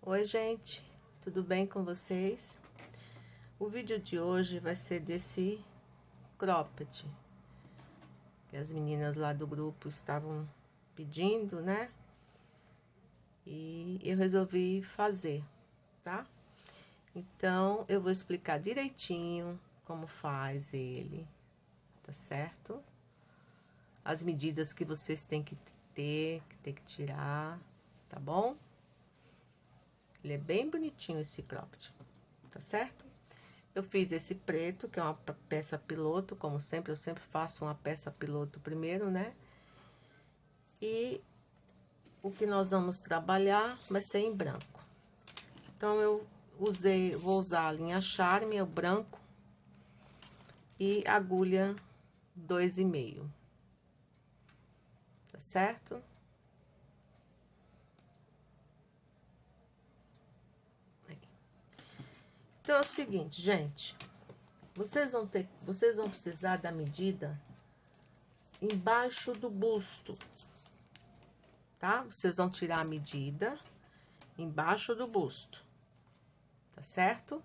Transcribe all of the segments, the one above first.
Oi, gente, tudo bem com vocês? O vídeo de hoje vai ser desse cropped que as meninas lá do grupo estavam pedindo, né? E eu resolvi fazer, tá? Então, eu vou explicar direitinho como faz ele, tá certo? As medidas que vocês têm que ter, que tem que tirar, tá bom? Ele é bem bonitinho esse cropped, tá certo? Eu fiz esse preto, que é uma peça piloto, como sempre, eu sempre faço uma peça piloto primeiro, né? E o que nós vamos trabalhar vai ser em branco. Então, eu vou usar a linha Charme, o branco, e agulha 2,5, tá certo? Então, é o seguinte, gente, vocês vão precisar da medida embaixo do busto, tá? Vocês vão tirar a medida embaixo do busto, tá certo?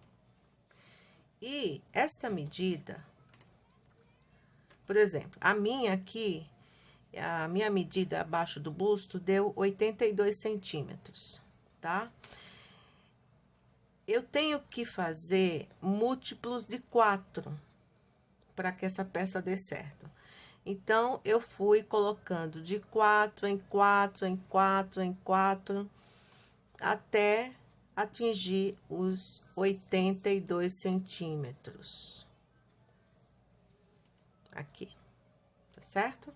E esta medida, por exemplo, a minha aqui, a minha medida abaixo do busto deu 82 centímetros, tá? Eu tenho que fazer múltiplos de 4 para que essa peça dê certo. Então, eu fui colocando de 4 em 4, em 4, em 4, até atingir os 82 centímetros. Aqui, tá certo?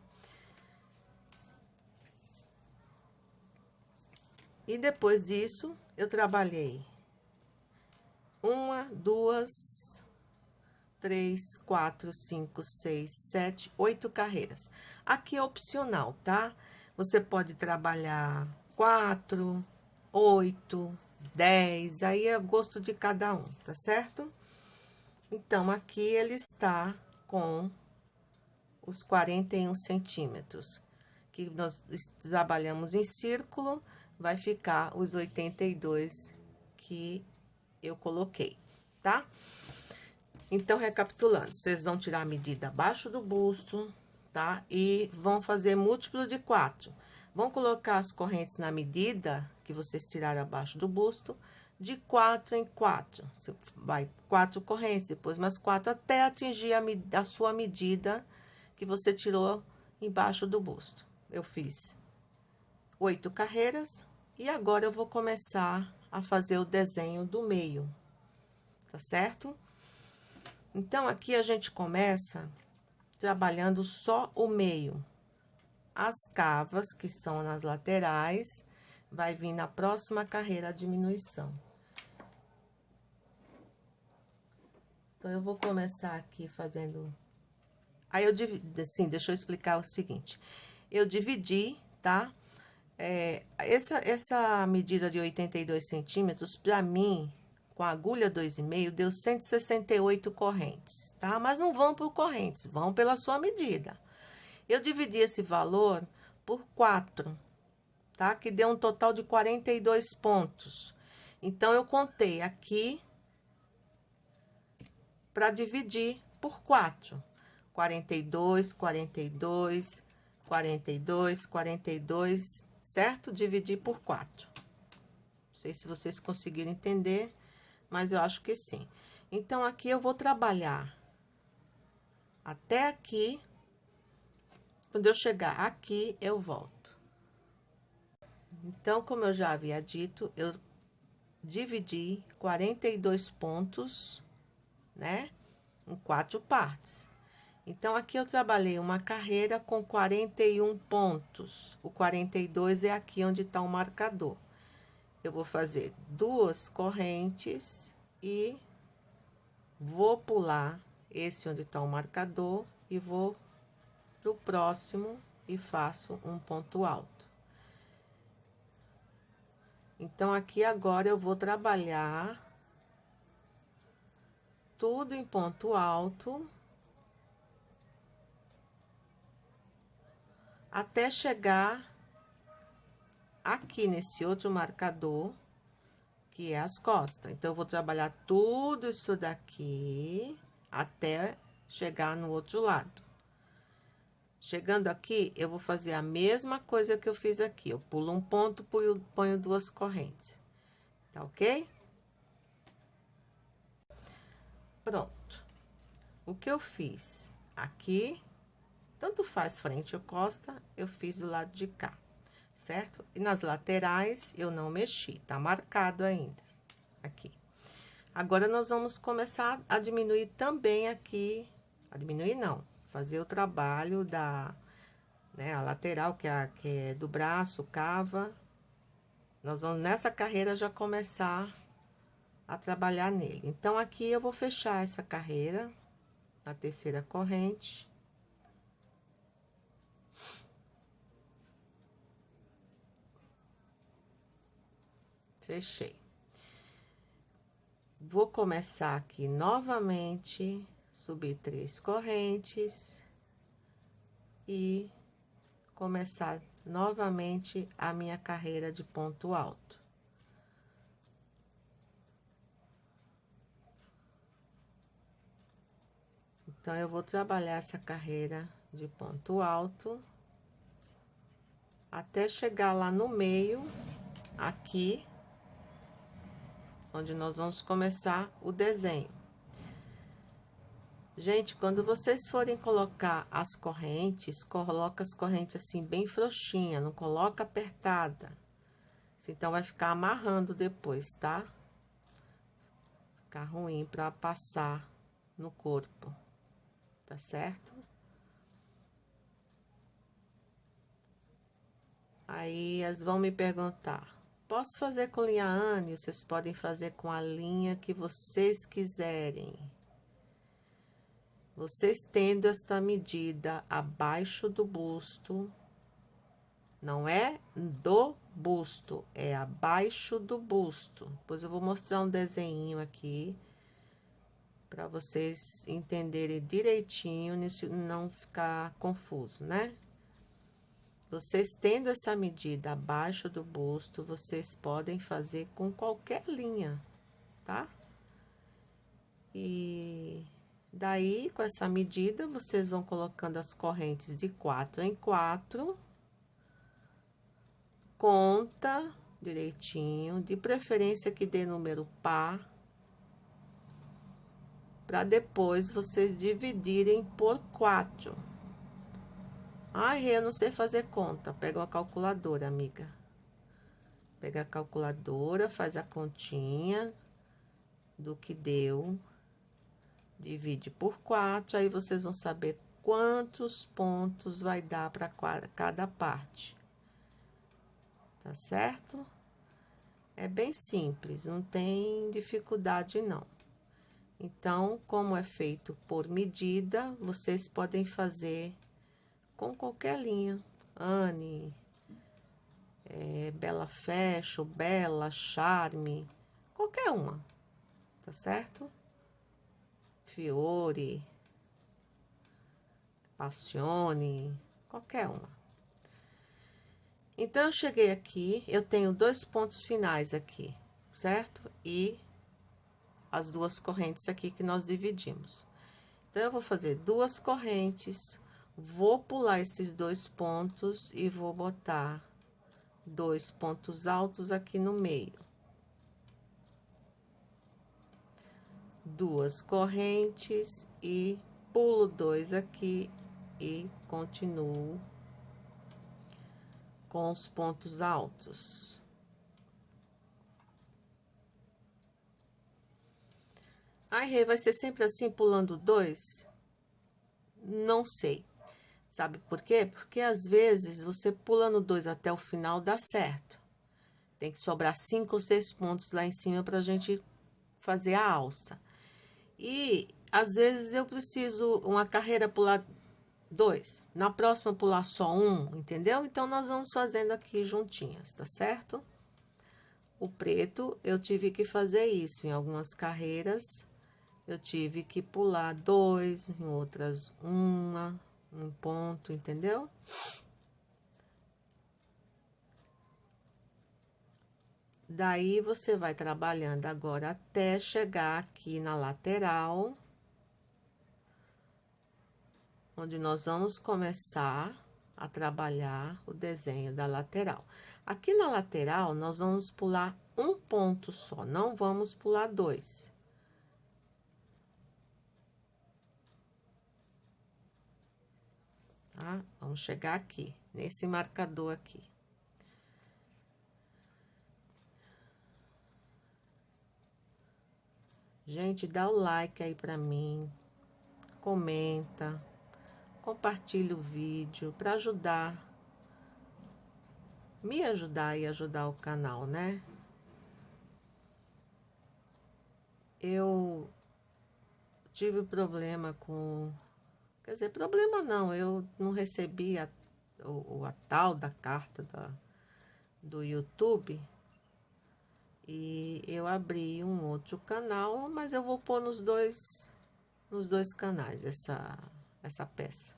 E depois disso, eu trabalhei 1, 2, 3, 4, 5, 6, 7, 8 carreiras. Aqui é opcional, tá? Você pode trabalhar 4, 8, 10, aí é gosto de cada um, tá certo? Então, aqui ele está com os 41 centímetros, que nós trabalhamos em círculo, vai ficar os 82 que eu coloquei, tá? Então, recapitulando, vocês vão tirar a medida abaixo do busto, tá? E vão fazer múltiplo de 4. Vão colocar as correntes na medida que vocês tiraram abaixo do busto, de 4 em 4. Você vai 4 correntes, depois mais 4, até atingir a sua medida que você tirou embaixo do busto. Eu fiz 8 carreiras e agora eu vou começar a fazer o desenho do meio, tá certo? Então, aqui a gente começa trabalhando só o meio. As cavas, que são nas laterais, vai vir na próxima carreira a diminuição. Então, eu vou começar aqui fazendo... Aí, eu dividi, assim, deixa eu explicar o seguinte. Eu dividi, tá? Essa medida de 82 centímetros, pra mim, com a agulha 2,5, deu 168 correntes, tá? Mas não vão por correntes, vão pela sua medida. Eu dividi esse valor por 4, tá? Que deu um total de 42 pontos. Então, eu contei aqui para dividir por 4. 42, 42, 42, 42, certo? Dividir por 4. Não sei se vocês conseguiram entender, mas eu acho que sim. Então, aqui eu vou trabalhar até aqui. Quando eu chegar aqui, eu volto. Então, como eu já havia dito, eu dividi 42 pontos, né, em 4 partes. Então, aqui eu trabalhei uma carreira com 41 pontos. O 42 é aqui onde tá o marcador. Eu vou fazer 2 correntes e vou pular esse onde tá o marcador e vou pro próximo e faço um ponto alto. Então, aqui agora eu vou trabalhar tudo em ponto alto, até chegar aqui nesse outro marcador, que é as costas. Então, eu vou trabalhar tudo isso daqui até chegar no outro lado. Chegando aqui, eu vou fazer a mesma coisa que eu fiz aqui. Eu pulo um ponto, ponho duas correntes. Tá ok? Pronto. O que eu fiz aqui, tanto faz frente ou costa, eu fiz do lado de cá, certo? E nas laterais, eu não mexi, tá marcado ainda, aqui. Agora, nós vamos começar a diminuir também aqui, a diminuir não, fazer o trabalho da, né, a lateral, que é do braço, cava. Nós vamos, nessa carreira, já começar a trabalhar nele. Então, aqui eu vou fechar essa carreira, a terceira corrente. Fechei. Vou começar aqui novamente, subir 3 correntes e começar novamente a minha carreira de ponto alto. Então, eu vou trabalhar essa carreira de ponto alto até chegar lá no meio, aqui, onde nós vamos começar o desenho. Gente, quando vocês forem colocar as correntes, coloca as correntes assim, bem frouxinha, não coloca apertada. Então, vai ficar amarrando depois, tá? Ficar ruim pra passar no corpo, tá certo? Aí, elas vão me perguntar, posso fazer com linha Anne? Vocês podem fazer com a linha que vocês quiserem. Vocês tendo esta medida abaixo do busto, não é do busto, é abaixo do busto. Depois eu vou mostrar um desenho aqui, para vocês entenderem direitinho, não ficar confuso, né? Vocês tendo essa medida abaixo do busto, vocês podem fazer com qualquer linha, tá? E daí, com essa medida, vocês vão colocando as correntes de 4 em 4. Conta direitinho, de preferência que dê número par, para depois vocês dividirem por 4. Ai, eu não sei fazer conta. Pega uma calculadora, amiga. Pega a calculadora, faz a continha do que deu, divide por 4, aí vocês vão saber quantos pontos vai dar para cada parte. Tá certo? É bem simples, não tem dificuldade não. Então, como é feito por medida, vocês podem fazer com qualquer linha. Anne, Bela Fashion, Bela, Charme, qualquer uma, tá certo? Fiore, Passione, qualquer uma. Então, eu cheguei aqui, eu tenho 2 pontos finais aqui, certo? E as 2 correntes aqui que nós dividimos. Então, eu vou fazer 2 correntes, vou pular esses 2 pontos e vou botar 2 pontos altos aqui no meio. 2 correntes e pulo 2 aqui e continuo com os pontos altos. Ai, Rê, vai ser sempre assim, pulando 2? Não sei. Sabe por quê? Porque às vezes você pulando 2 até o final dá certo. Tem que sobrar 5 ou 6 pontos lá em cima pra gente fazer a alça. E às vezes eu preciso uma carreira pular 2, na próxima pular só 1, entendeu? Então, nós vamos fazendo aqui juntinhas, tá certo? O preto, eu tive que fazer isso em algumas carreiras, eu tive que pular 2, em outras um ponto, entendeu? Daí, você vai trabalhando agora até chegar aqui na lateral, onde nós vamos começar a trabalhar o desenho da lateral. Aqui na lateral, nós vamos pular um ponto só, não vamos pular dois. Tá? Vamos chegar aqui, nesse marcador aqui. Gente, dá o like aí pra mim, comenta, compartilha o vídeo para ajudar, me ajudar e ajudar o canal, né? Eu tive problema com... Quer dizer, problema não, eu não recebi a tal da carta do YouTube. E eu abri um outro canal, mas eu vou pôr nos dois canais essa peça.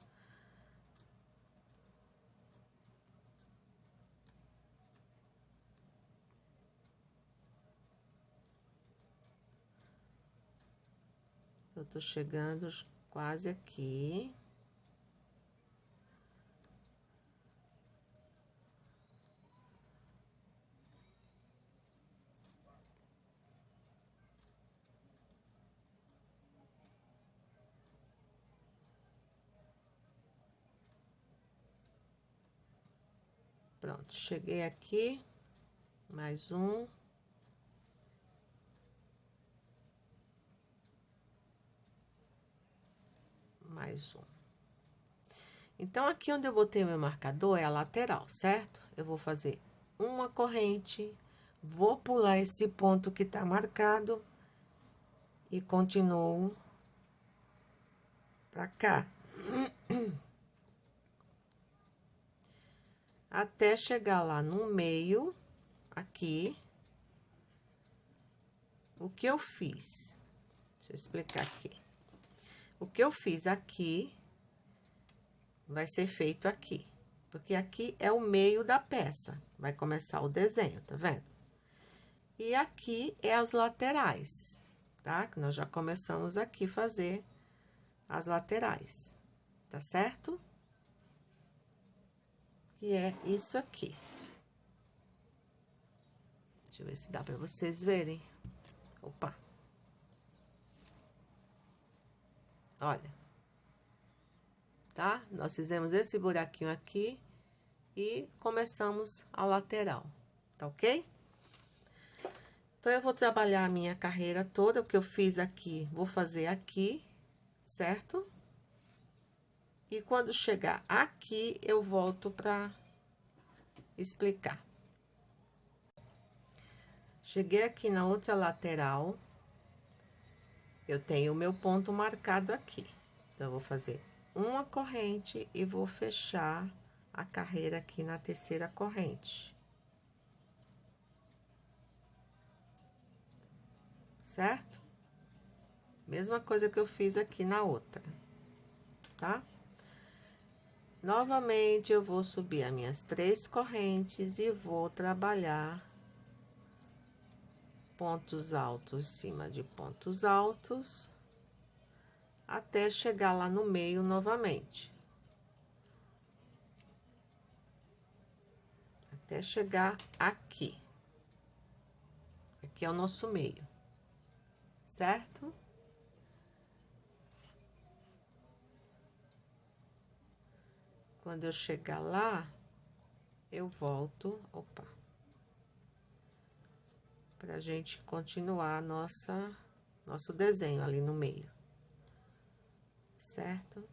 Eu tô chegando quase aqui. Pronto, cheguei aqui, mais um. Mais um. Então, aqui onde eu botei meu marcador é a lateral, certo? Eu vou fazer uma corrente, vou pular este ponto que tá marcado e continuo pra cá. Até chegar lá no meio, aqui. O que eu fiz? Deixa eu explicar aqui. O que eu fiz aqui vai ser feito aqui, porque aqui é o meio da peça. Vai começar o desenho, tá vendo? E aqui é as laterais, tá? Que nós já começamos aqui fazer as laterais, tá certo? Que é isso aqui. Deixa eu ver se dá pra vocês verem. Opa! Olha. Tá? Nós fizemos esse buraquinho aqui e começamos a lateral, tá ok? Então, eu vou trabalhar a minha carreira toda, o que eu fiz aqui, vou fazer aqui, certo? E quando chegar aqui, eu volto pra explicar. Cheguei aqui na outra lateral, eu tenho o meu ponto marcado aqui. Então, eu vou fazer uma corrente e vou fechar a carreira aqui na terceira corrente. Certo? Mesma coisa que eu fiz aqui na outra, tá? Novamente, eu vou subir as minhas 3 correntes e vou trabalhar pontos altos em cima de pontos altos, até chegar lá no meio novamente. Até chegar aqui. Aqui é o nosso meio, certo? Quando eu chegar lá, eu volto, opa, pra gente continuar nosso desenho ali no meio, certo?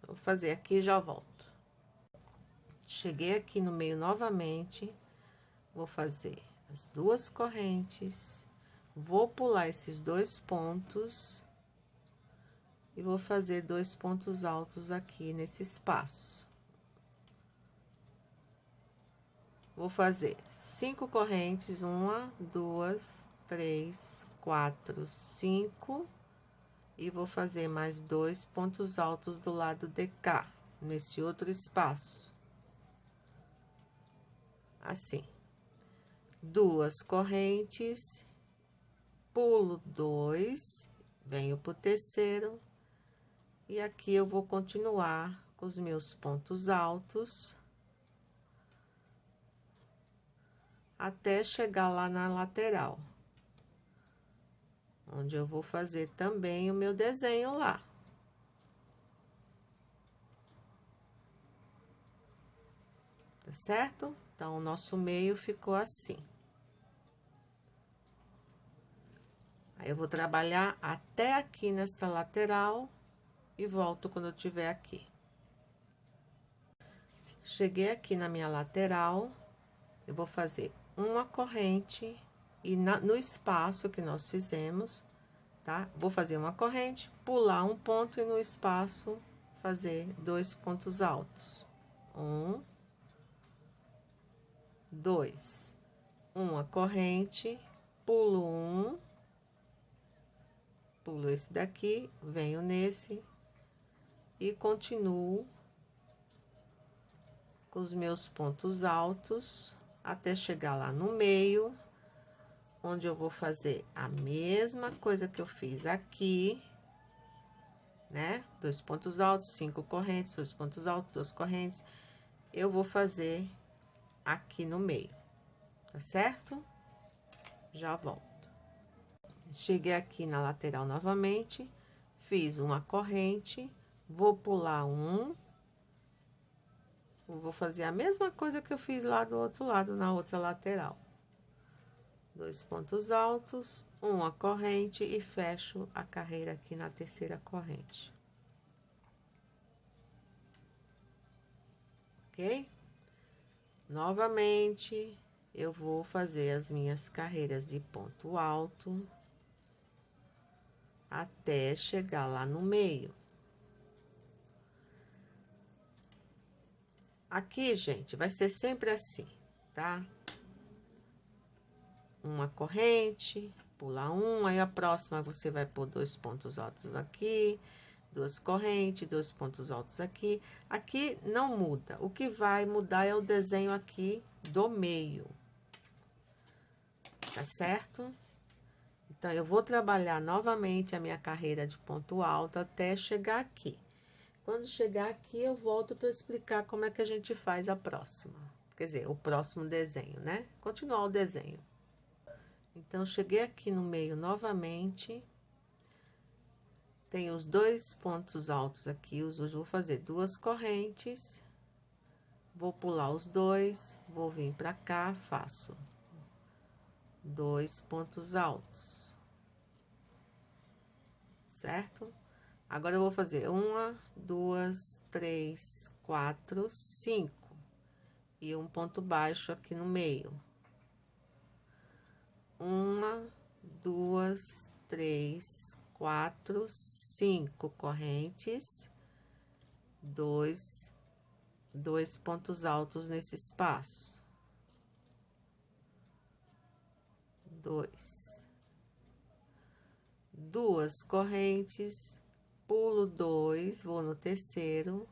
Vou fazer aqui e já volto. Cheguei aqui no meio novamente, vou fazer as 2 correntes, vou pular esses 2 pontos e vou fazer 2 pontos altos aqui nesse espaço. Vou fazer 5 correntes, 1, 2, 3, 4, 5 e vou fazer mais 2 pontos altos do lado de cá, nesse outro espaço. Assim. 2 correntes, pulo 2, venho pro terceiro, e aqui eu vou continuar com os meus pontos altos, até chegar lá na lateral, onde eu vou fazer também o meu desenho lá. Tá certo? Então, o nosso meio ficou assim. Aí, eu vou trabalhar até aqui nesta lateral e volto quando eu tiver aqui. Cheguei aqui na minha lateral, eu vou fazer uma corrente e no espaço que nós fizemos, tá? Vou fazer uma corrente, pular um ponto e no espaço fazer 2 pontos altos. 1, 2, uma corrente, pulo um, pulo esse daqui, venho nesse e continuo com os meus pontos altos até chegar lá no meio, onde eu vou fazer a mesma coisa que eu fiz aqui, né? 2 pontos altos, 5 correntes, 2 pontos altos, 2 correntes. Eu vou fazer aqui no meio, tá certo? Já volto. Cheguei aqui na lateral novamente, fiz uma corrente, vou pular um, vou fazer a mesma coisa que eu fiz lá do outro lado, na outra lateral. 2 pontos altos, uma corrente e fecho a carreira aqui na terceira corrente. Ok? Novamente, eu vou fazer as minhas carreiras de ponto alto até chegar lá no meio. Aqui, gente, vai ser sempre assim, tá? Uma corrente, pular um, aí a próxima você vai pôr 2 pontos altos aqui, 2 correntes, 2 pontos altos aqui. Aqui não muda, o que vai mudar é o desenho aqui do meio, tá certo? Então, eu vou trabalhar novamente a minha carreira de ponto alto até chegar aqui. Quando chegar aqui, eu volto para explicar como é que a gente faz a próxima. Quer dizer, o próximo desenho, né? Continuar o desenho. Então, cheguei aqui no meio novamente. Tem os 2 pontos altos aqui, hoje vou fazer 2 correntes. Vou pular os 2, vou vir pra cá, faço 2 pontos altos. Certo? Agora, eu vou fazer 1, 2, 3, 4, 5. E um ponto baixo aqui no meio. 1, 2, 3, 4, 5 correntes, 2 pontos altos nesse espaço. 2 correntes, pulo 2, vou no terceiro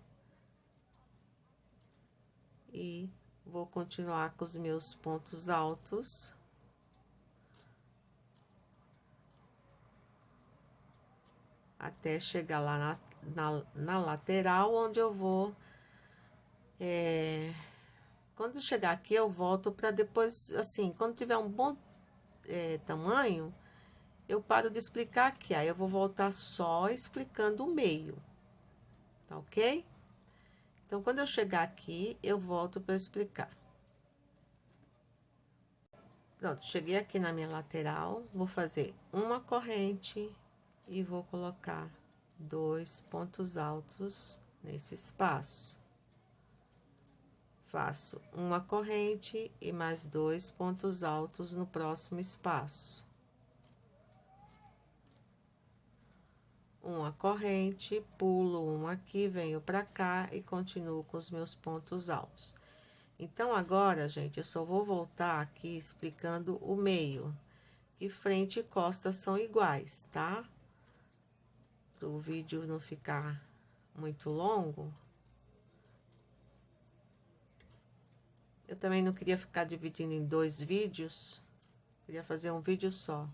e vou continuar com os meus pontos altos. Até chegar lá na lateral, onde eu vou... Quando chegar aqui, eu volto para depois, assim, quando tiver um bom tamanho, eu paro de explicar aqui. Aí, eu vou voltar só explicando o meio, tá ok? Então, quando eu chegar aqui, eu volto para explicar. Pronto, cheguei aqui na minha lateral, vou fazer uma corrente e vou colocar 2 pontos altos nesse espaço. Faço uma corrente e mais 2 pontos altos no próximo espaço. Uma corrente, pulo um aqui, venho pra cá e continuo com os meus pontos altos. Então, agora, gente, eu só vou voltar aqui explicando o meio. E frente e costa são iguais, tá? Para o vídeo não ficar muito longo. Eu também não queria ficar dividindo em 2 vídeos. Queria fazer um vídeo só.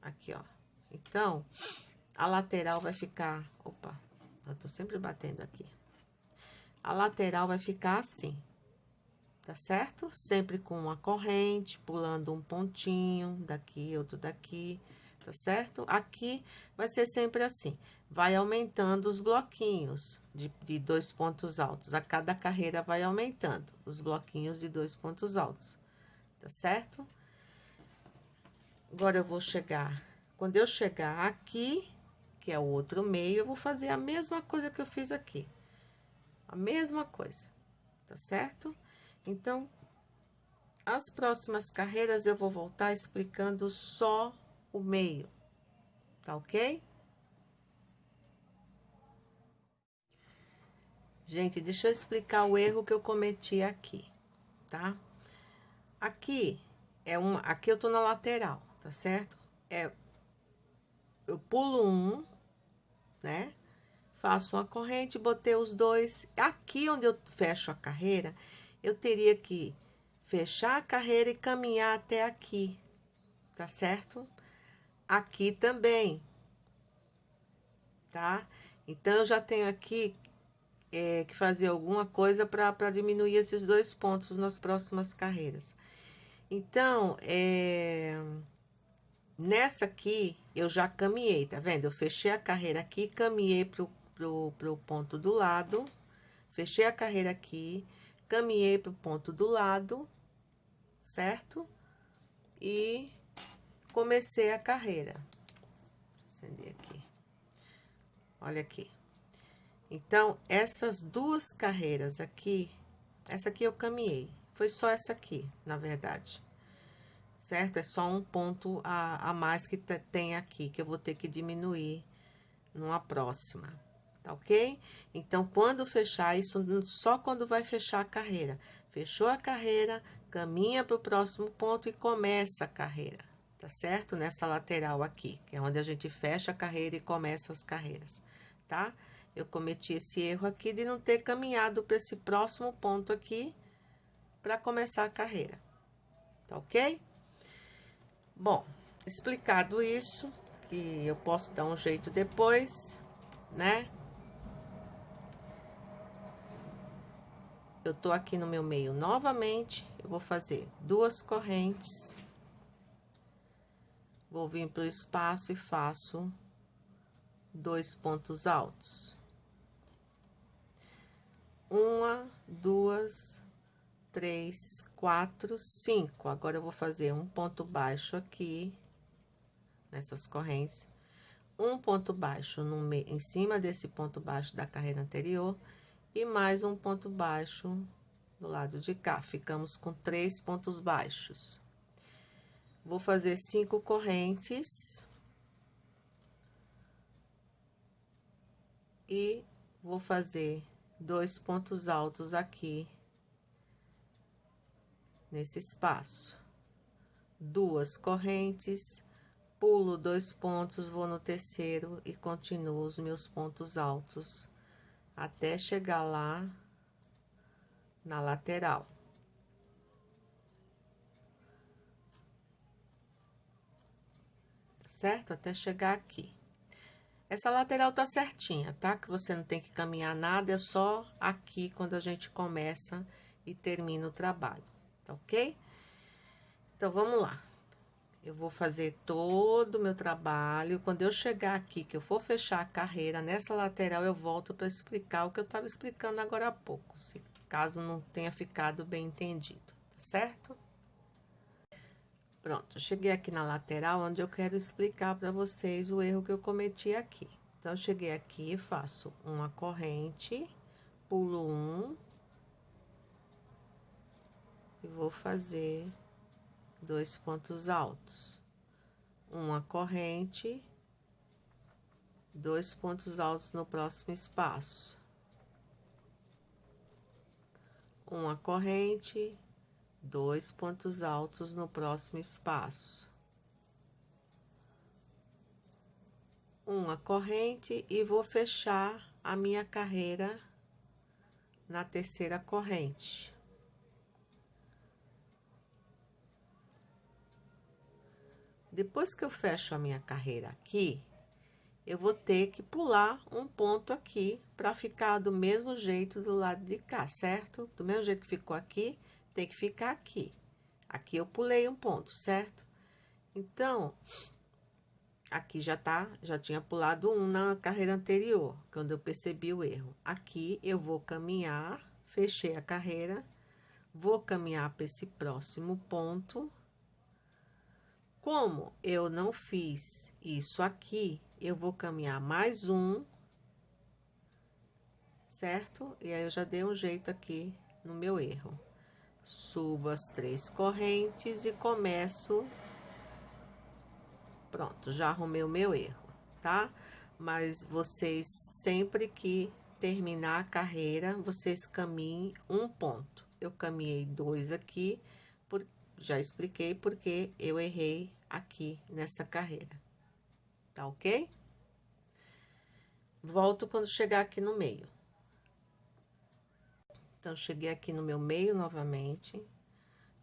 Aqui, ó. Então, a lateral vai ficar... Opa, eu tô sempre batendo aqui. A lateral vai ficar assim, tá certo? Sempre com uma corrente, pulando um pontinho daqui, outro daqui, tá certo? Aqui vai ser sempre assim. Vai aumentando os bloquinhos de 2 pontos altos. A cada carreira vai aumentando os bloquinhos de 2 pontos altos, tá certo? Agora, eu vou chegar... Quando eu chegar aqui, que é o outro meio, eu vou fazer a mesma coisa que eu fiz aqui. A mesma coisa, tá certo? Então, as próximas carreiras eu vou voltar explicando só o meio, tá ok? Gente, deixa eu explicar o erro que eu cometi aqui, tá? Aqui aqui eu tô na lateral, tá certo? Eu pulo um, né? Faço uma corrente, botei os dois. Aqui onde eu fecho a carreira, eu teria que fechar a carreira e caminhar até aqui, tá certo? Aqui também, tá? Então, eu já tenho aqui que fazer alguma coisa para diminuir esses 2 pontos nas próximas carreiras. Então, nessa aqui, eu já caminhei, tá vendo? Eu fechei a carreira aqui, caminhei pro ponto do lado, fechei a carreira aqui, caminhei pro ponto do lado, certo? E comecei a carreira. Vou acender aqui. Olha aqui. Então, essas 2 carreiras aqui, essa aqui eu caminhei. Foi só essa aqui, na verdade. Certo? É só um ponto a mais que tem aqui, que eu vou ter que diminuir numa próxima, tá ok? Então, quando fechar, isso só quando vai fechar a carreira. Fechou a carreira, caminha para o próximo ponto e começa a carreira, tá certo? Nessa lateral aqui, que é onde a gente fecha a carreira e começa as carreiras, tá? Eu cometi esse erro aqui de não ter caminhado para esse próximo ponto aqui para começar a carreira, tá ok? Bom, explicado isso, que eu posso dar um jeito depois, né? Eu tô aqui no meu meio novamente, eu vou fazer 2 correntes, vou vir pro espaço e faço 2 pontos altos. 1, 2, 3, 4, 5. Agora, eu vou fazer um ponto baixo aqui, nessas correntes, um ponto baixo em cima desse ponto baixo da carreira anterior, e mais um ponto baixo do lado de cá. Ficamos com 3 pontos baixos. Vou fazer 5 correntes. E vou fazer 2 pontos altos aqui, nesse espaço. 2 correntes, pulo 2 pontos, vou no terceiro e continuo os meus pontos altos até chegar lá na lateral. Certo? Até chegar aqui. Essa lateral tá certinha, tá? Que você não tem que caminhar nada, é só aqui quando a gente começa e termina o trabalho, tá ok? Então, vamos lá. Eu vou fazer todo o meu trabalho. Quando eu chegar aqui, que eu for fechar a carreira, nessa lateral eu volto para explicar o que eu estava explicando agora há pouco, se caso não tenha ficado bem entendido, tá certo? Pronto, eu cheguei aqui na lateral, onde eu quero explicar para vocês o erro que eu cometi aqui. Então, eu cheguei aqui, faço uma corrente, pulo um, e vou fazer 2 pontos altos. Uma corrente, 2 pontos altos no próximo espaço. Uma corrente, 2 pontos altos no próximo espaço, uma corrente e vou fechar a minha carreira na terceira corrente. Depois que eu fecho a minha carreira aqui, eu vou ter que pular um ponto aqui para ficar do mesmo jeito do lado de cá, certo? Do mesmo jeito que ficou aqui, tem que ficar aqui. Aqui eu pulei um ponto, certo? Então, aqui já tinha pulado um na carreira anterior, quando eu percebi o erro. Aqui eu vou caminhar, fechei a carreira, vou caminhar para esse próximo ponto. Como eu não fiz isso aqui, eu vou caminhar mais um, certo? E aí eu já dei um jeito aqui no meu erro. Subo as 3 correntes e começo. Pronto, já arrumei o meu erro, tá? Mas vocês, sempre que terminar a carreira, vocês caminhem um ponto. Eu caminhei 2 aqui, já expliquei porque eu errei aqui nessa carreira, tá ok? Volto quando chegar aqui no meio. Então, cheguei aqui no meu meio novamente,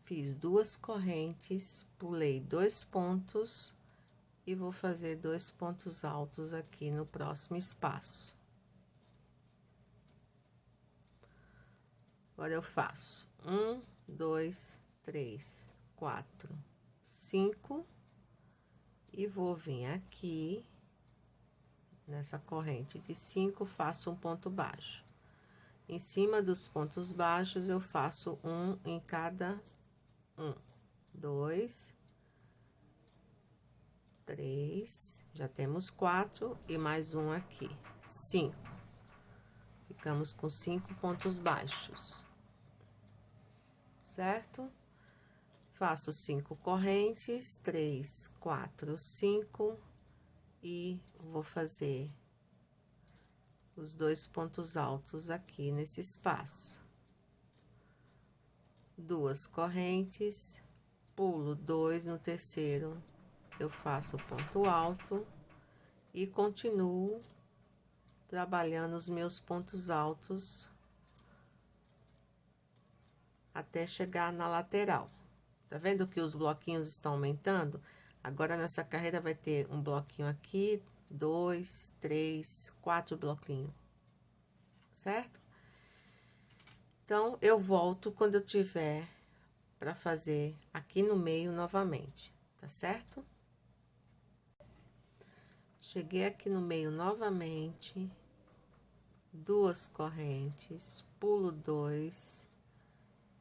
fiz 2 correntes, pulei 2 pontos e vou fazer 2 pontos altos aqui no próximo espaço. Agora eu faço 1, 2, 3, 4, 5 e vou vir aqui nessa corrente de 5, faço um ponto baixo. Em cima dos pontos baixos, eu faço um em cada 1, 2, 3, já temos 4 e mais um aqui, 5. Ficamos com 5 pontos baixos, certo? Faço 5 correntes, 3, 4, 5 e vou fazer os 2 pontos altos aqui nesse espaço. 2 correntes, pulo 2 no terceiro, eu faço ponto alto e continuo trabalhando os meus pontos altos até chegar na lateral. Tá vendo que os bloquinhos estão aumentando? Agora, nessa carreira, vai ter um bloquinho aqui, 2, 3, 4 bloquinhos, certo? Então, eu volto quando eu tiver para fazer aqui no meio novamente, tá certo? Cheguei aqui no meio novamente, 2 correntes, pulo 2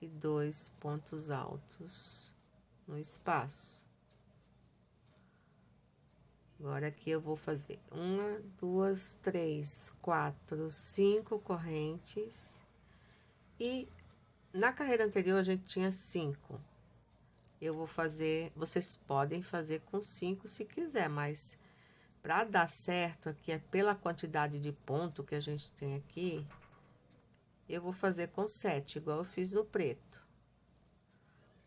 e 2 pontos altos no espaço. Agora, aqui eu vou fazer 1, 2, 3, 4, 5 correntes. E na carreira anterior, a gente tinha 5. Eu vou fazer, vocês podem fazer com 5 se quiser, mas para dar certo aqui, é pela quantidade de ponto que a gente tem aqui, eu vou fazer com 7, igual eu fiz no preto.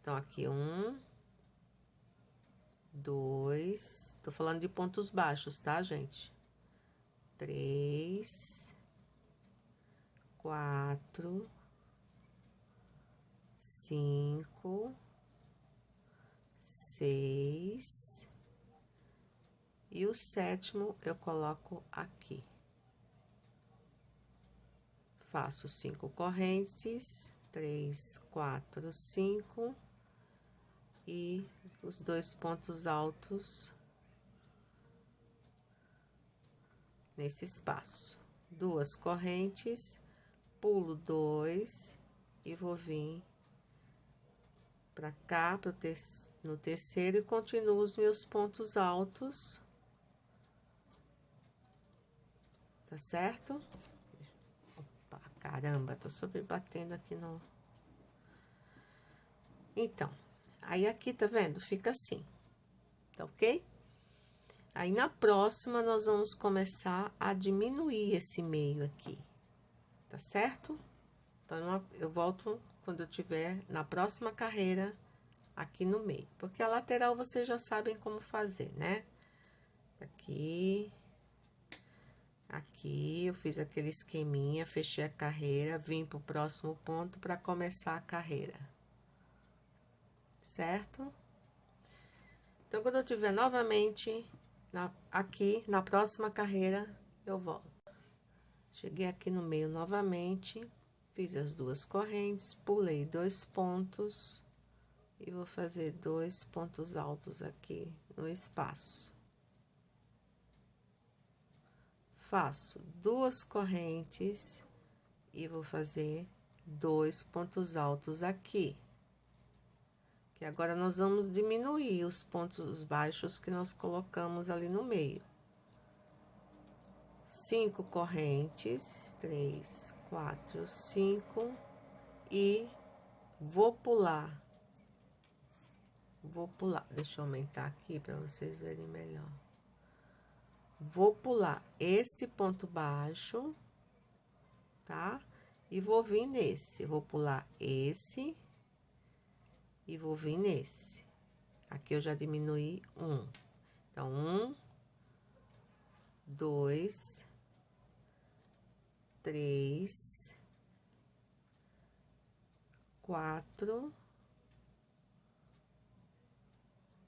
Então, aqui 1, 2, tô falando de pontos baixos, tá, gente? 3, 4, 5, 6 e o 7º eu coloco aqui. Faço 5 correntes, 3, 4, 5 e os 2 pontos altos nesse espaço. 2 correntes, pulo 2 e vou vir para cá, no terceiro, e continuo os meus pontos altos, tá certo? Opa, caramba, tô sobre batendo aqui no... Então, aí aqui, tá vendo? Fica assim, tá ok? Aí, na próxima, nós vamos começar a diminuir esse meio aqui, tá certo? Então, eu volto quando eu tiver na próxima carreira aqui no meio, porque a lateral vocês já sabem como fazer, né? Aqui, aqui eu fiz aquele esqueminha, fechei a carreira, vim pro próximo ponto para começar a carreira, certo? Então, quando eu tiver novamente aqui na próxima carreira, eu volto. Cheguei aqui no meio novamente, fiz as duas correntes, pulei 2 pontos e vou fazer 2 pontos altos aqui no espaço. Faço 2 correntes e vou fazer 2 pontos altos aqui. Que agora nós vamos diminuir os pontos baixos que nós colocamos ali no meio. 5 correntes, 3, 4, 5, e vou pular. Deixa eu aumentar aqui para vocês verem melhor. Vou pular este ponto baixo, tá? E vou vir nesse, vou pular esse e vou vir nesse. Aqui eu já diminuí 1. Então, 1, 2, 3, 4,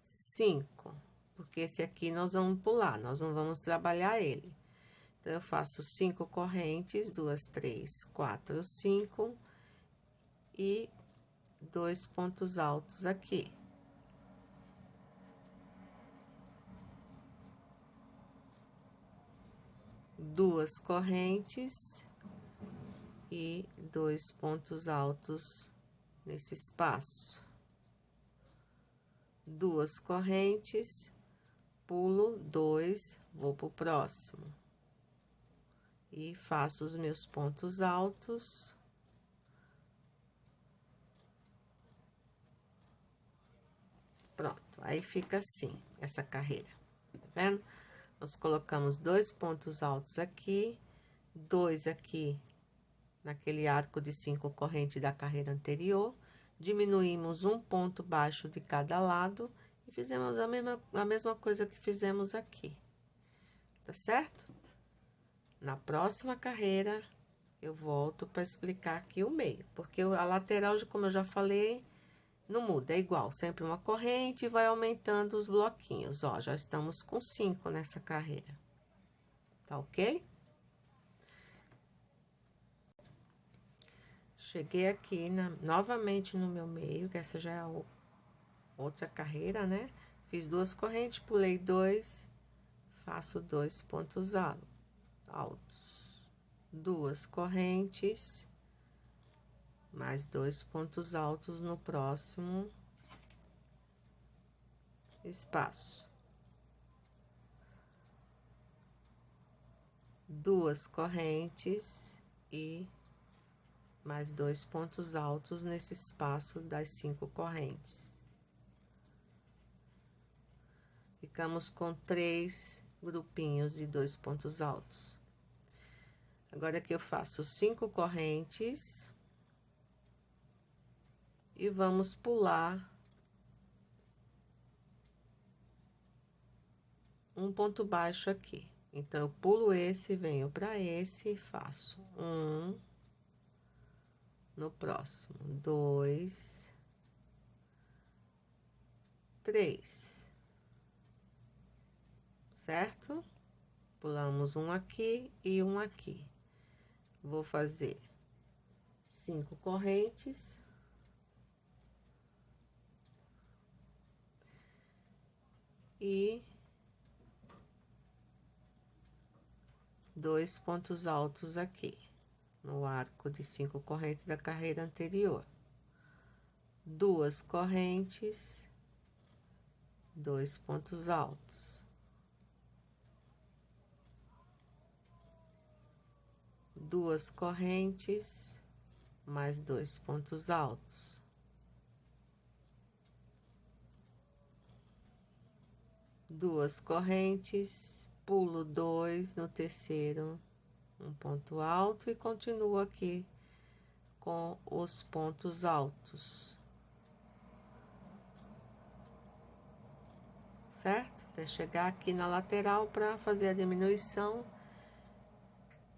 5. Porque esse aqui nós vamos pular, nós não vamos trabalhar ele. Então, eu faço 5 correntes, 2, 3, 4, 5 e 2 pontos altos aqui. Duas correntes e 2 pontos altos nesse espaço. 2 correntes, pulo 2, vou pro próximo. E faço os meus pontos altos. Pronto, aí fica assim, essa carreira, tá vendo? Nós colocamos 2 pontos altos aqui, 2 aqui naquele arco de 5 correntes da carreira anterior, diminuímos um ponto baixo de cada lado e fizemos a mesma coisa que fizemos aqui, tá certo? Na próxima carreira, eu volto para explicar aqui o meio, porque a lateral, como eu já falei, não muda, é igual, sempre uma corrente e vai aumentando os bloquinhos, ó, já estamos com 5 nessa carreira, tá ok? Cheguei aqui novamente no meu meio, que essa já é a outra carreira, né? Fiz 2 correntes, pulei 2, faço 2 pontos altos, 2 correntes, mais 2 pontos altos no próximo espaço. 2 correntes e mais 2 pontos altos nesse espaço das 5 correntes. Ficamos com 3 grupinhos de 2 pontos altos. Agora aqui eu faço 5 correntes e vamos pular um ponto baixo aqui. Então, eu pulo esse, venho para esse e faço 1, no próximo 2, 3, certo? Pulamos um aqui e um aqui. Vou fazer 5 correntes. E 2 pontos altos aqui, no arco de 5 correntes da carreira anterior. 2 correntes, 2 pontos altos. 2 correntes, mais 2 pontos altos. 2 correntes, pulo 2 no terceiro, um ponto alto e continuo aqui com os pontos altos. Certo? Até chegar aqui na lateral para fazer a diminuição.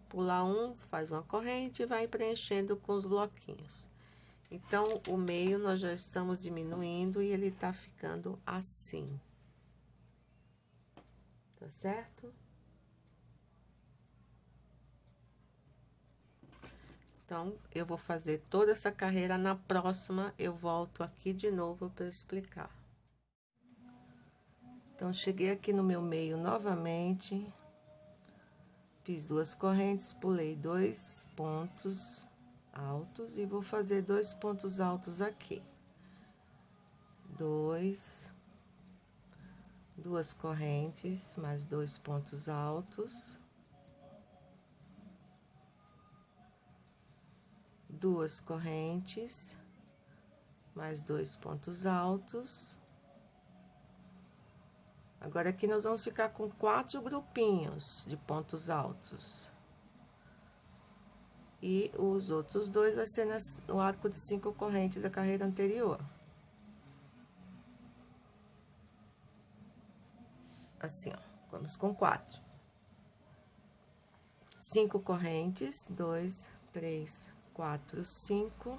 Pular um, faz uma corrente e vai preenchendo com os bloquinhos. Então, o meio nós já estamos diminuindo e ele tá ficando assim. Tá certo? Então, eu vou fazer toda essa carreira. Na próxima, eu volto aqui de novo para explicar. Então, cheguei aqui no meu meio novamente. Fiz 2 correntes, pulei 2 pontos altos e vou fazer 2 pontos altos aqui. 2 correntes, mais 2 pontos altos. 2 correntes, mais 2 pontos altos. Agora, aqui nós vamos ficar com 4 grupinhos de pontos altos. E os outros 2 vai ser no arco de 5 correntes da carreira anterior. Assim, ó, vamos com 4. 5 correntes, 2, 3, 4, 5.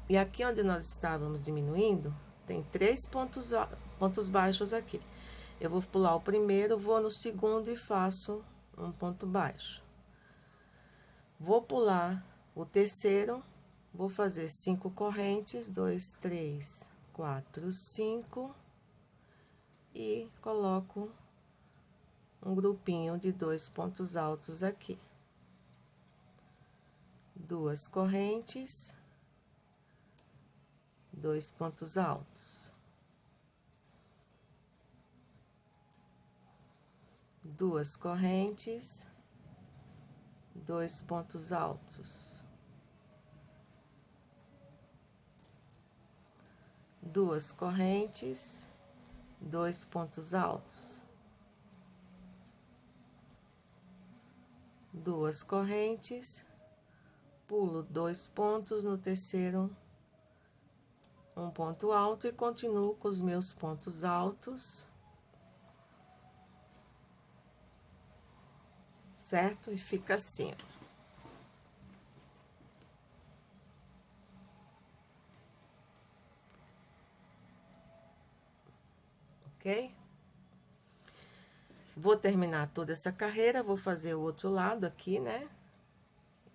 E aqui onde nós estávamos diminuindo, tem 3 pontos baixos aqui. Eu vou pular o primeiro, vou no segundo e faço um ponto baixo. Vou pular o terceiro, vou fazer 5 correntes, 2, 3, 4, 5. E coloco um grupinho de 2 pontos altos aqui. 2 correntes, 2 pontos altos. 2 correntes, 2 pontos altos. 2 correntes, 2 pontos altos. 2 correntes, pulo 2 pontos, no terceiro um ponto alto e continuo com os meus pontos altos. Certo? E fica assim, ó. Ok? Vou terminar toda essa carreira, vou fazer o outro lado aqui, né?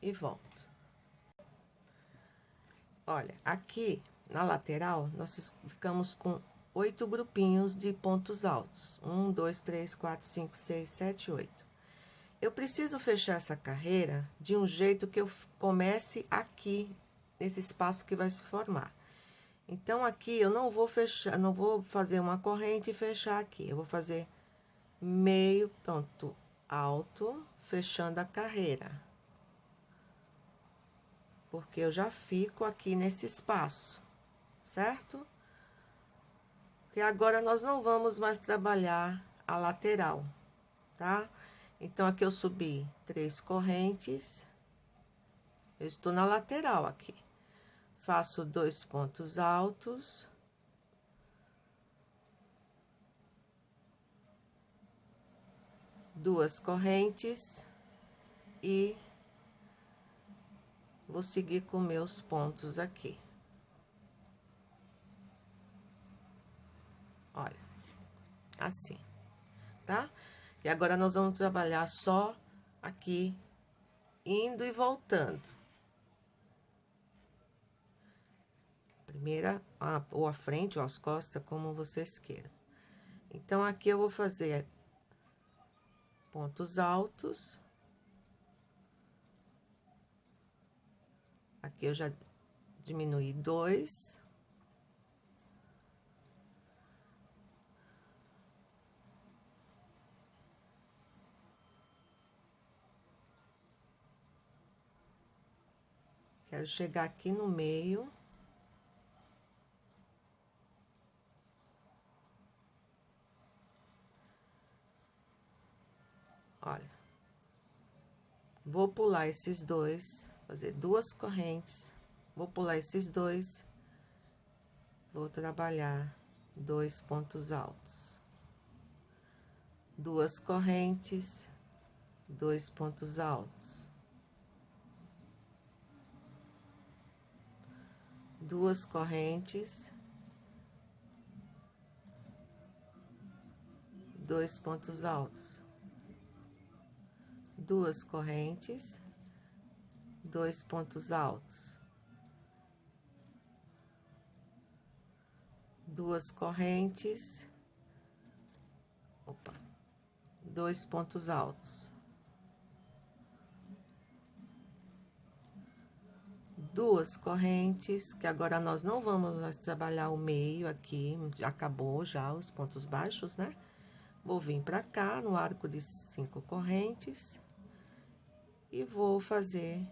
E volto. Olha, aqui na lateral, nós ficamos com 8 grupinhos de pontos altos. 1, 2, 3, 4, 5, 6, 7, 8. Eu preciso fechar essa carreira de um jeito que eu comece aqui, nesse espaço que vai se formar. Então, aqui eu não vou fechar, não vou fazer uma corrente e fechar aqui. Eu vou fazer meio ponto alto, fechando a carreira. Porque eu já fico aqui nesse espaço, certo? Porque agora nós não vamos mais trabalhar a lateral, tá? Então, aqui eu subi 3 correntes, eu estou na lateral aqui. Faço 2 pontos altos. Duas correntes e vou seguir com meus pontos aqui. Olha, assim, tá? E agora nós vamos trabalhar só aqui, indo e voltando. Primeira, ou a frente, ou as costas, como vocês queiram. Então, aqui eu vou fazer pontos altos. Aqui eu já diminui 2. Quero chegar aqui no meio. Olha. Vou pular esses 2 fazer 2 correntes, vou pular esses dois, vou trabalhar 2 pontos altos, 2 correntes, 2 pontos altos, 2 correntes, 2 pontos altos, 2 correntes, 2 pontos altos, 2 correntes, 2 pontos altos, 2 correntes, que agora nós não vamos mais trabalhar o meio aqui, já acabou já os pontos baixos, né? Vou vir pra cá no arco de 5 correntes e vou fazer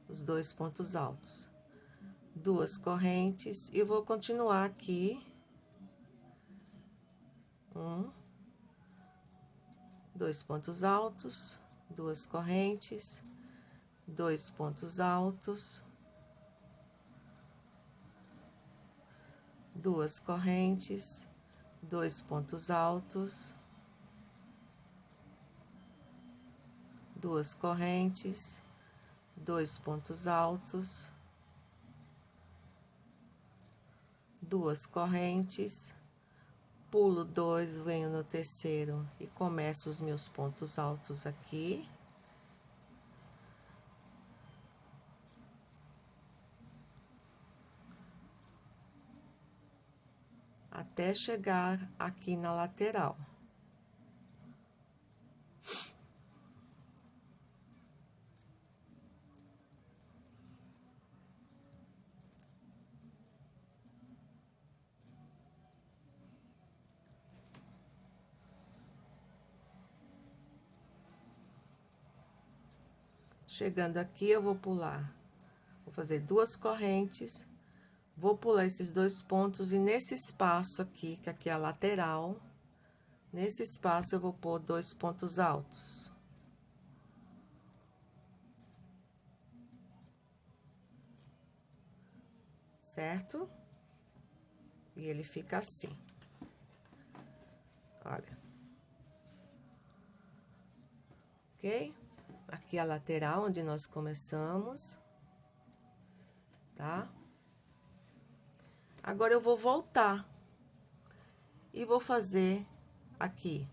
os 2 pontos altos, 2 correntes, e vou continuar aqui, 2 pontos altos, 2 correntes, 2 pontos altos, 2 correntes, 2 pontos altos, 2 correntes, 2 pontos altos, 2 correntes, pulo 2, venho no terceiro e começo os meus pontos altos aqui. Até chegar aqui na lateral. Chegando aqui, eu vou pular, vou fazer 2 correntes, vou pular esses 2 pontos, e nesse espaço aqui, que aqui é a lateral, nesse espaço eu vou pôr 2 pontos altos. Certo? E ele fica assim. Olha. Ok? Aqui a lateral, onde nós começamos. Tá? Agora, eu vou voltar. E vou fazer aqui.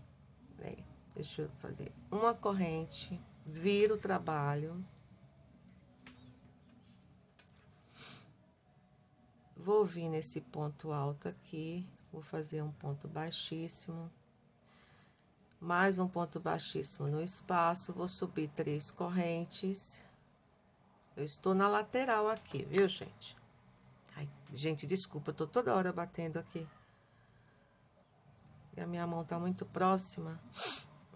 Peraí, deixa eu fazer uma corrente, viro o trabalho. Vou vir nesse ponto alto aqui, vou fazer um ponto baixíssimo. Mais um ponto baixíssimo no espaço, vou subir 3 correntes. Eu estou na lateral aqui, viu, gente? Ai, gente, desculpa, eu tô toda hora batendo aqui. E a minha mão tá muito próxima.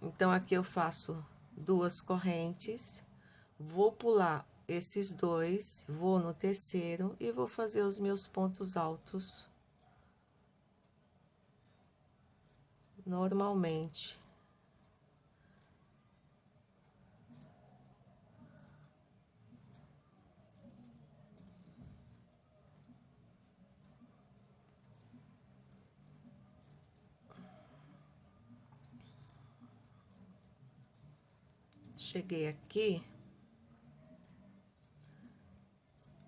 Então, aqui eu faço 2 correntes, vou pular esses 2, vou no terceiro e vou fazer os meus pontos altos normalmente. Cheguei aqui.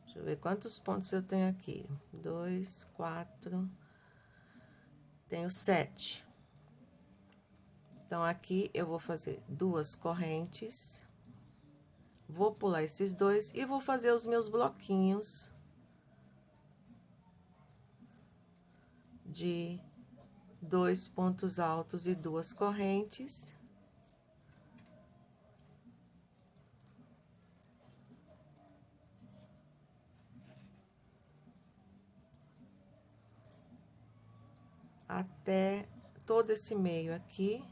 Deixa eu ver quantos pontos eu tenho aqui. 2, 4. Tenho 7. Então, aqui eu vou fazer 2 correntes. Vou pular esses 2 e vou fazer os meus bloquinhos de 2 pontos altos e 2 correntes. Até todo esse meio aqui.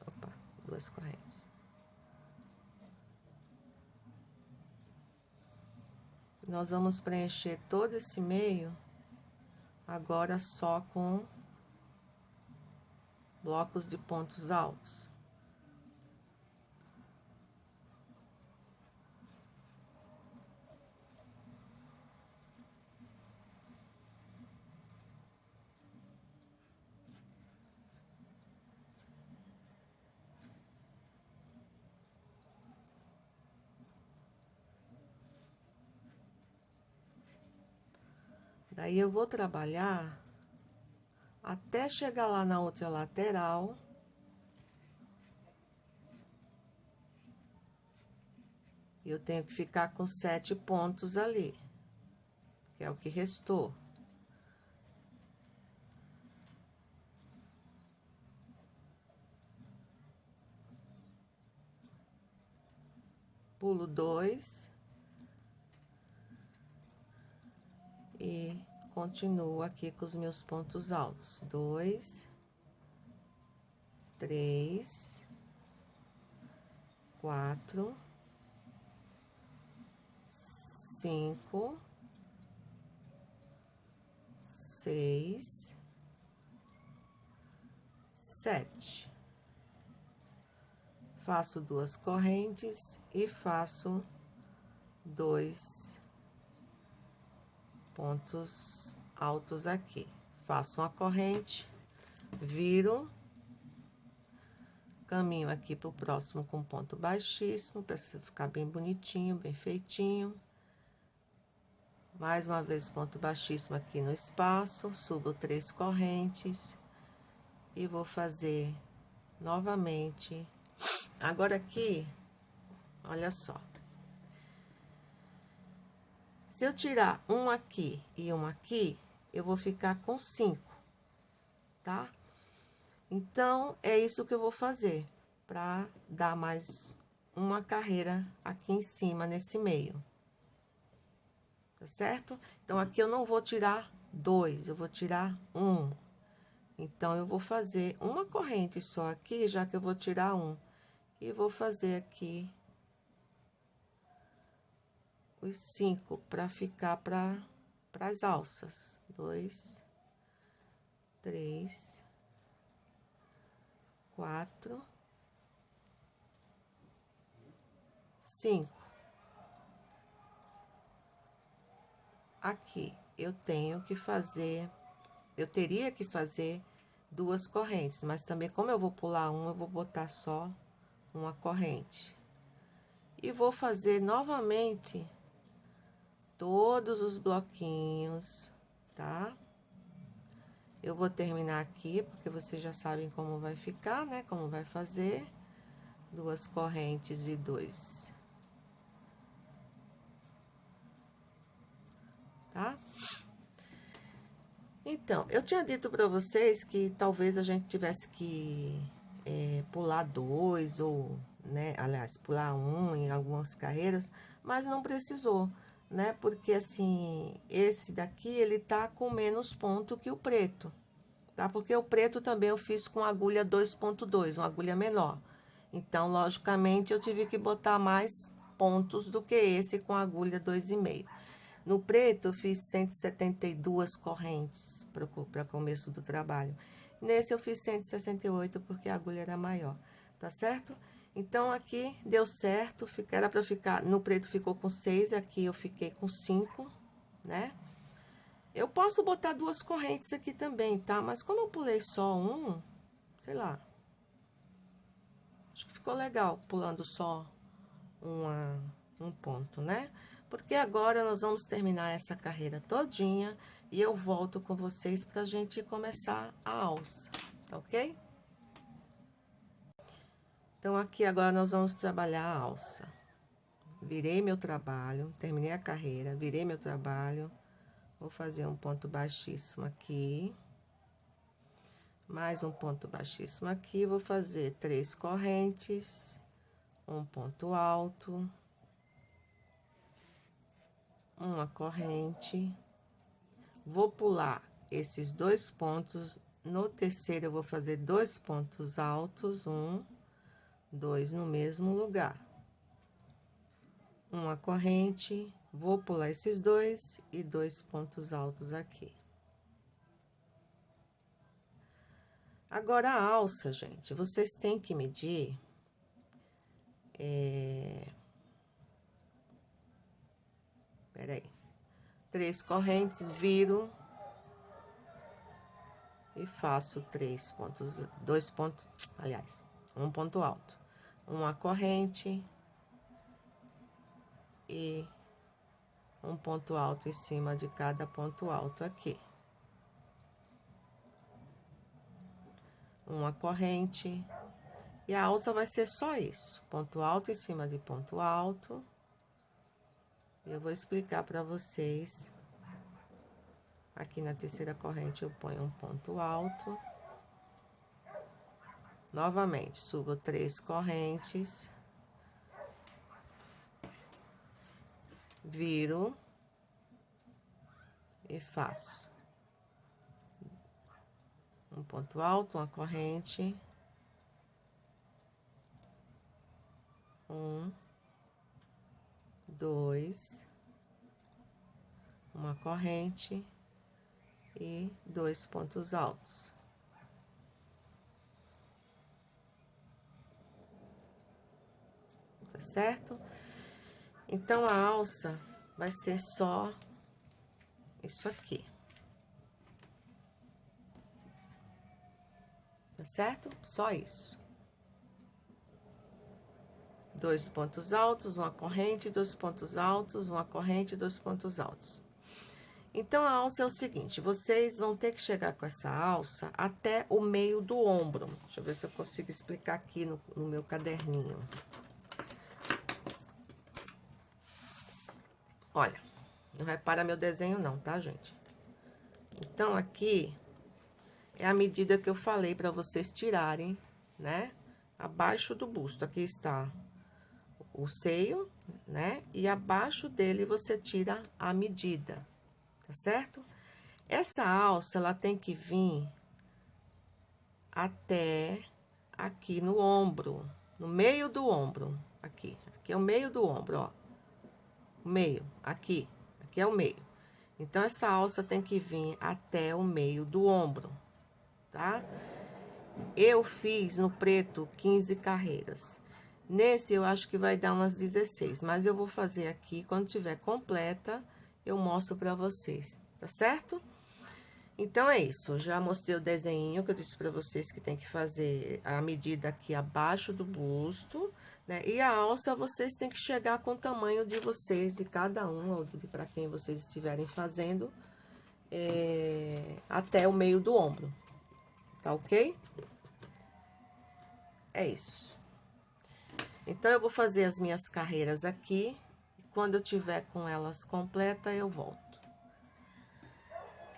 Opa, 2 correntes. Nós vamos preencher todo esse meio agora só com blocos de pontos altos. Daí eu vou trabalhar até chegar lá na outra lateral. Eu tenho que ficar com 7 pontos ali, que é o que restou. Pulo 2. E continuo aqui com os meus pontos altos. 2, 3, 4, 5, 6, 7. Faço 2 correntes e faço 2 pontos altos aqui. Faço uma corrente, viro, caminho aqui pro próximo com ponto baixíssimo, para ficar bem bonitinho, bem feitinho. Mais uma vez, ponto baixíssimo aqui no espaço, subo 3 correntes e vou fazer novamente. Agora aqui, olha só. Se eu tirar um aqui e um aqui, eu vou ficar com 5, tá? Então, é isso que eu vou fazer, para dar mais uma carreira aqui em cima, nesse meio. Tá certo? Então, aqui eu não vou tirar 2, eu vou tirar 1. Então, eu vou fazer uma corrente só aqui, já que eu vou tirar 1. E vou fazer aqui os 5 para ficar para as alças. 2, 3, 4, 5. Aqui eu tenho que fazer, eu teria que fazer 2 correntes, mas também como eu vou pular um, eu vou botar só uma corrente. E vou fazer novamente todos os bloquinhos, tá? Eu vou terminar aqui, porque vocês já sabem como vai ficar, né? Como vai fazer. 2 correntes e 2. Tá? Então, eu tinha dito pra vocês que talvez a gente tivesse que pular 2 ou, né? Aliás, pular 1 em algumas carreiras, mas não precisou, né? Porque, assim, esse daqui, ele tá com menos ponto que o preto, tá? Porque o preto também eu fiz com agulha 2.2, uma agulha menor. Então, logicamente, eu tive que botar mais pontos do que esse com agulha 2,5. No preto, eu fiz 172 correntes para começo do trabalho. Nesse, eu fiz 168 porque a agulha era maior, tá certo? Então, aqui deu certo, era para ficar, no preto ficou com 6, aqui eu fiquei com 5, né? Eu posso botar 2 correntes aqui também, tá? Mas como eu pulei só um, sei lá, acho que ficou legal pulando só um ponto, né? Porque agora nós vamos terminar essa carreira todinha e eu volto com vocês pra gente começar a alça, tá ok? Então, aqui agora nós vamos trabalhar a alça. Virei meu trabalho, terminei a carreira, virei meu trabalho, vou fazer um ponto baixíssimo aqui. Mais um ponto baixíssimo aqui, vou fazer 3 correntes, um ponto alto, uma corrente, vou pular esses 2 pontos, no terceiro eu vou fazer 2 pontos altos, 1, 2 no mesmo lugar, uma corrente, vou pular esses 2 e 2 pontos altos aqui. Agora, a alça, gente, vocês têm que medir... Peraí. 3 correntes, viro... E faço 3 pontos, 2 pontos, aliás, um ponto alto. Uma corrente... E... um ponto alto em cima de cada ponto alto aqui. Uma corrente. E a alça vai ser só isso. Ponto alto em cima de ponto alto. Eu vou explicar para vocês. Aqui na terceira corrente eu ponho um ponto alto. Novamente, subo 3 correntes. Viro. E faço um ponto alto, uma corrente, 1, 2, uma corrente e 2 pontos altos. Tá certo? Então, a alça vai ser só isso aqui. Tá certo? Só isso. 2 pontos altos, uma corrente, 2 pontos altos, uma corrente, 2 pontos altos. Então, a alça é o seguinte, vocês vão ter que chegar com essa alça até o meio do ombro. Deixa eu ver se eu consigo explicar aqui no meu caderninho. Olha, não repara meu desenho não, tá, gente? Então, aqui é a medida que eu falei para vocês tirarem, né? Abaixo do busto. Aqui está o seio, né? E abaixo dele você tira a medida, tá certo? Essa alça, ela tem que vir até aqui no ombro, no meio do ombro, aqui. Aqui é o meio do ombro, ó. O meio, aqui é o meio. Então, essa alça tem que vir até o meio do ombro, tá? Eu fiz no preto 15 carreiras. Nesse, eu acho que vai dar umas 16, mas eu vou fazer aqui, quando tiver completa, eu mostro pra vocês, tá certo? Então, é isso, já mostrei o desenho que eu disse pra vocês que tem que fazer a medida aqui abaixo do busto, né? E a alça, vocês têm que chegar com o tamanho de vocês, de cada um, ou pra quem vocês estiverem fazendo, até o meio do ombro, tá ok? É isso. Então, eu vou fazer as minhas carreiras aqui, e quando eu tiver com elas completa, eu volto.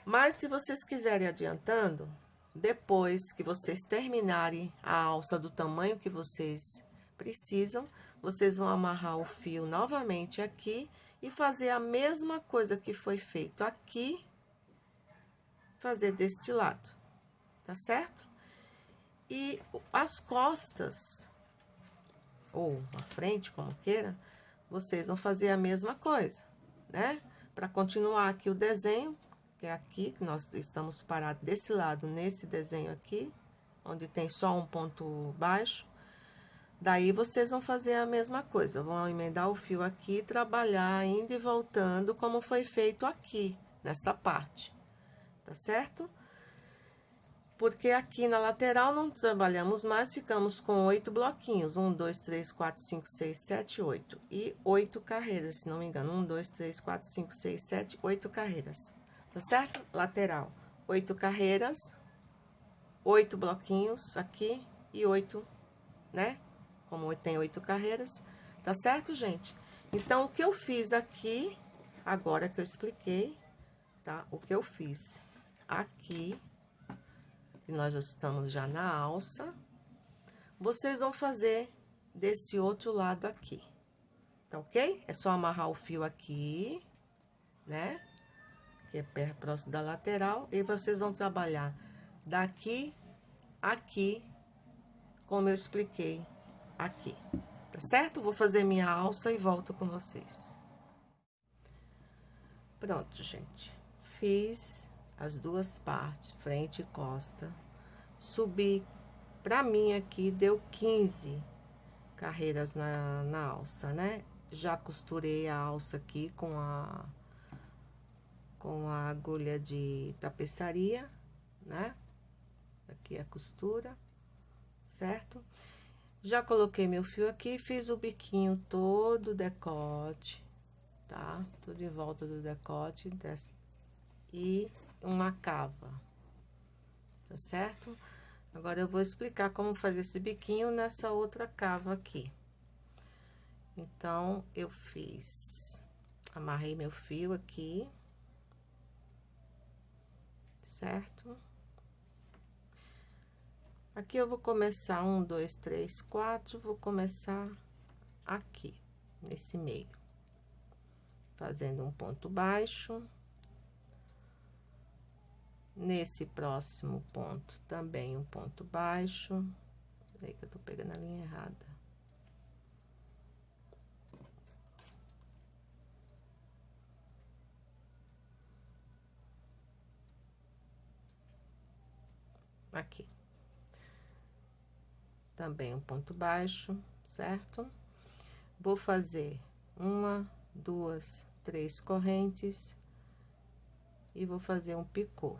Mas, se vocês quiserem adiantando, depois que vocês terminarem a alça do tamanho que vocês precisam, vocês vão amarrar o fio novamente aqui e fazer a mesma coisa que foi feito aqui, fazer deste lado, tá certo? E as costas, ou a frente, como queira, vocês vão fazer a mesma coisa, né? Para continuar aqui o desenho, que é aqui, que nós estamos parados desse lado, nesse desenho aqui, onde tem só um ponto baixo. Daí, vocês vão fazer a mesma coisa, vão emendar o fio aqui, trabalhar indo e voltando, como foi feito aqui, nessa parte, tá certo? Porque aqui na lateral não trabalhamos mais, ficamos com 8 bloquinhos. 1, 2, 3, 4, 5, 6, 7, 8. E 8 carreiras, se não me engano. 1, 2, 3, 4, 5, 6, 7, 8 carreiras. Tá certo? Lateral. 8 carreiras, 8 bloquinhos aqui e 8, né? Como tem 8 carreiras. Tá certo, gente? Então, o que eu fiz aqui, agora que eu expliquei, tá? O que eu fiz aqui... que nós já estamos já na alça, vocês vão fazer deste outro lado aqui, tá ok? É só amarrar o fio aqui, né? Que é perto próximo da lateral, e vocês vão trabalhar daqui, aqui, como eu expliquei aqui, tá certo? Vou fazer minha alça e volto com vocês. Pronto, gente. Fiz as duas partes, frente e costa. subi, pra mim aqui deu 15 carreiras na alça, né? Já costurei a alça aqui com a agulha de tapeçaria, né? Aqui a costura, certo? Já coloquei meu fio aqui, fiz o biquinho todo decote, tá? Tudo em volta do decote e uma cava, tá certo? Agora eu vou explicar como fazer esse biquinho nessa outra cava aqui. Então, eu amarrei meu fio aqui, certo? Aqui eu vou começar 1, 2, 3, 4, vou começar aqui, nesse meio, fazendo um ponto baixo. Nesse próximo ponto, também um ponto baixo. Peraí que eu tô pegando a linha errada. Aqui. Também um ponto baixo, certo? Vou fazer 1, 2, 3 correntes e vou fazer um picô.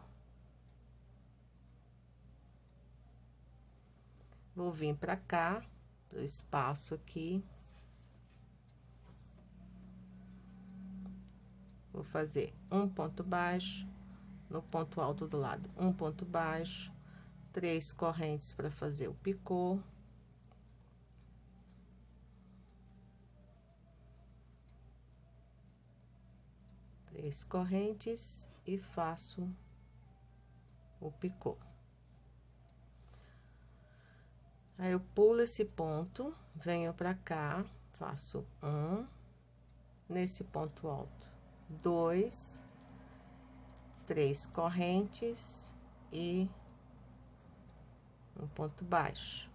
Vou vir pra cá, pro espaço aqui. Vou fazer um ponto baixo, no ponto alto do lado, um ponto baixo, 3 correntes para fazer o picô. Três correntes e faço o picô. Aí, eu pulo esse ponto, venho pra cá, faço nesse ponto alto, 2, 3 correntes e um ponto baixo.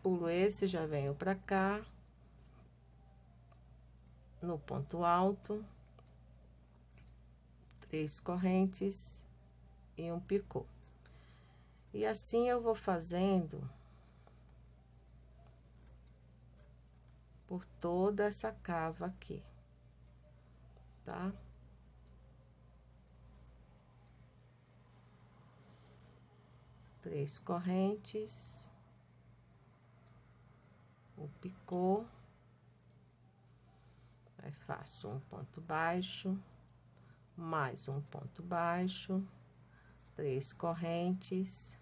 Pulo esse, já venho pra cá, no ponto alto, 3 correntes e um picô. E assim eu vou fazendo por toda essa cava aqui, tá? Três correntes, o picô, aí faço um ponto baixo, mais um ponto baixo, 3 correntes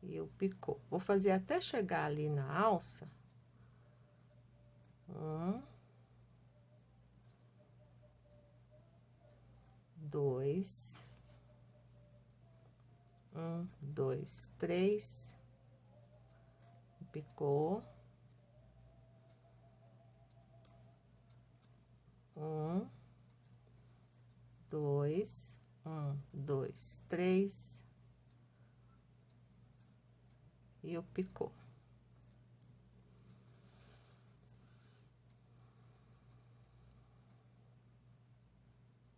e o picô. Vou fazer até chegar ali na alça. 1, 2, 1, 2, 3, picô. 1, 2, 1, 2, 3 e o picô.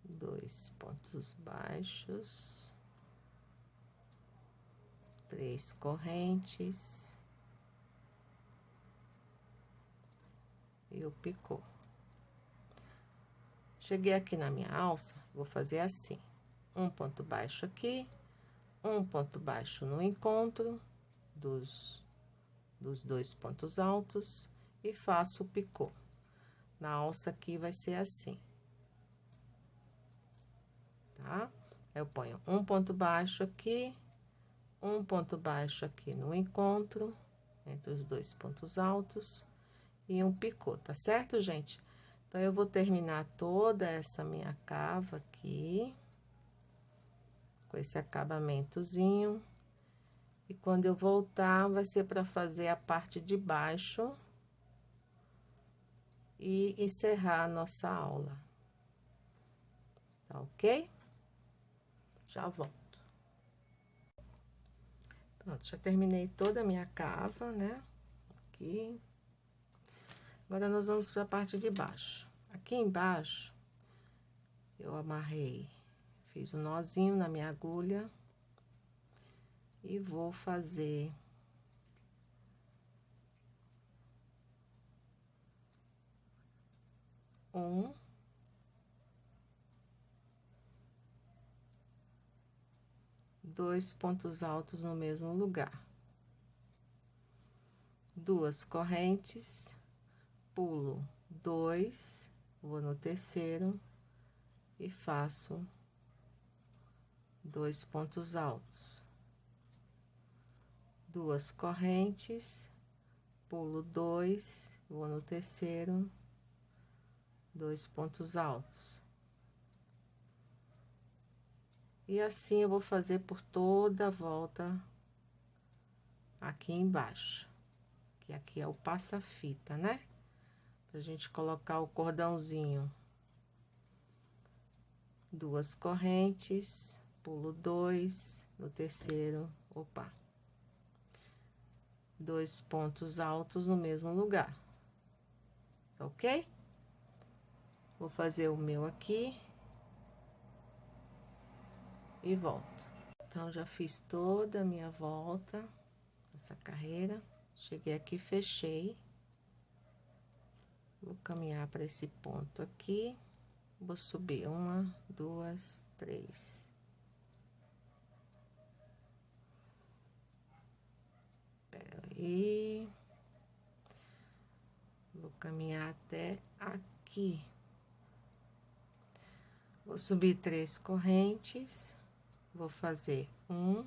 Dois pontos baixos, 3 correntes e o picô. Cheguei aqui na minha alça, vou fazer assim: um ponto baixo aqui, um ponto baixo no encontro dos 2 pontos altos e faço o picô. Na alça aqui vai ser assim, tá? Eu ponho um ponto baixo aqui, um ponto baixo aqui no encontro entre os 2 pontos altos e um picô, tá certo, gente? Então, eu vou terminar toda essa minha cava aqui, com esse acabamentozinho. E quando eu voltar, vai ser para fazer a parte de baixo e encerrar a nossa aula. Tá ok? Já volto. Pronto, já terminei toda a minha cava, né? Aqui. Agora, nós vamos para a parte de baixo. Aqui embaixo, eu amarrei Fiz um nozinho na minha agulha. E vou fazer... dois pontos altos no mesmo lugar. Duas correntes, pulo 2, vou no terceiro e faço 2 pontos altos. Duas correntes, pulo 2, vou no terceiro, 2 pontos altos. E assim eu vou fazer por toda a volta aqui embaixo, que aqui é o passa-fita, né? Pra gente colocar o cordãozinho. Duas correntes, pulo 2, no terceiro, opa. 2 pontos altos no mesmo lugar, ok? Vou fazer o meu aqui. E volto. Então, já fiz toda a minha volta, essa carreira. Cheguei aqui, fechei. Vou caminhar para esse ponto aqui. Vou subir 1, 2, 3. Espera aí. Vou caminhar até aqui. Vou subir 3 correntes. Vou fazer 1,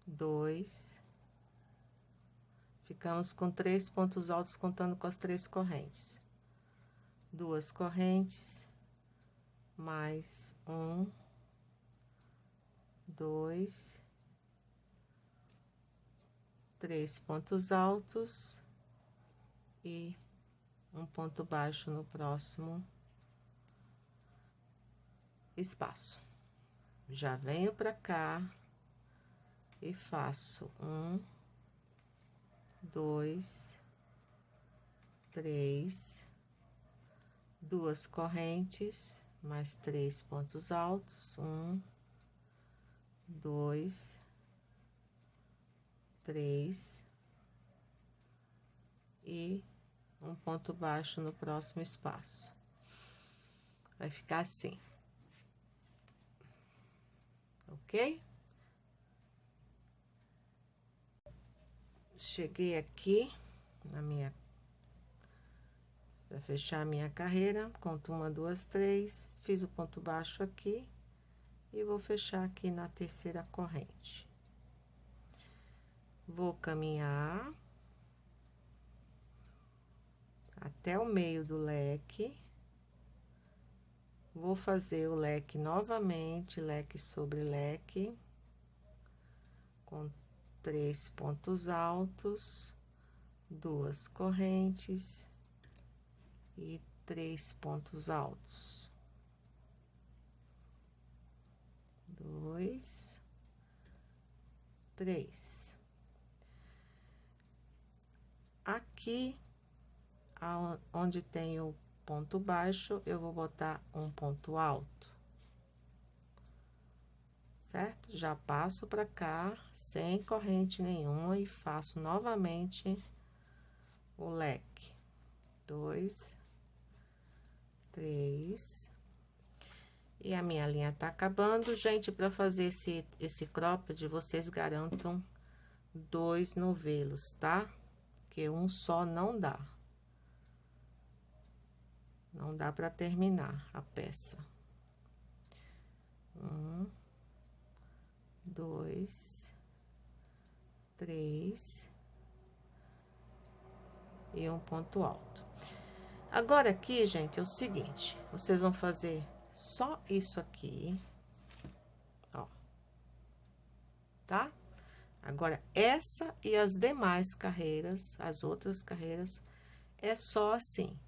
2. Ficamos com 3 pontos altos, contando com as 3 correntes. 2 correntes, mais 1, 2, 3 pontos altos e um ponto baixo no próximo espaço. Já venho pra cá e faço 1, 2, 3, 2 correntes, mais 3 pontos altos, 1, 2, 3 e um ponto baixo no próximo espaço. Vai ficar assim. Ok? Cheguei aqui na minha... Pra fechar a minha carreira, conto 1, 2, 3, fiz o ponto baixo aqui e vou fechar aqui na terceira corrente. Vou caminhar até o meio do leque. Vou fazer o leque novamente, leque sobre leque, com 3 pontos altos, 2 correntes e 3 pontos altos. 2, 3. Aqui, onde tem o ponto baixo, eu vou botar um ponto alto, certo? Já passo pra cá, sem corrente nenhuma, e faço novamente o leque. 2, 3. E a minha linha tá acabando, gente. Para fazer esse cropped, vocês garantam 2 novelos, tá? Porque um só não dá. Não dá para terminar a peça. 1, 2, 3 e um ponto alto. Agora aqui, gente, é o seguinte, vocês vão fazer só isso aqui, ó, tá? Agora, essa e as demais carreiras, as outras carreiras, é só assim.